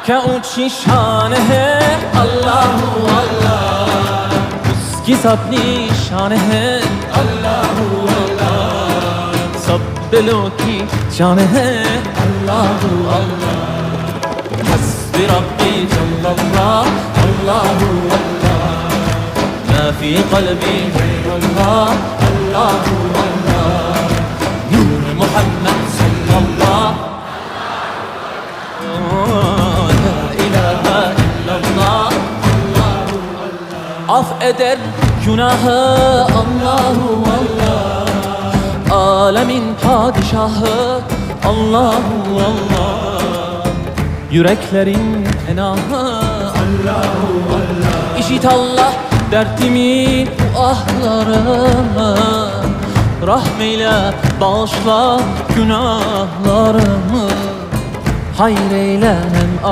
क्या ऊंची शान है अल्लाह अल्लाह, उसकी सबनी शान है अल्लाह अल्लाह, सब दिलों की जान है अल्लाह अल्लाह। हस्बी रब्बी जल्लल्लाह अल्लाह अल्लाह, मा फी क़ल्बी गैरुल्लाह अल्लाह अल्लाह, नूर मुहम्मद सल्लल्लाह af eder günahı Allahu Allah, alemin padişahı Allahu Allah, yüreklerin penahı Allahu Allah. İşit Allah dertimin ahlarımı, rahmeyle bağışla günahlarımı, hayır eyle hem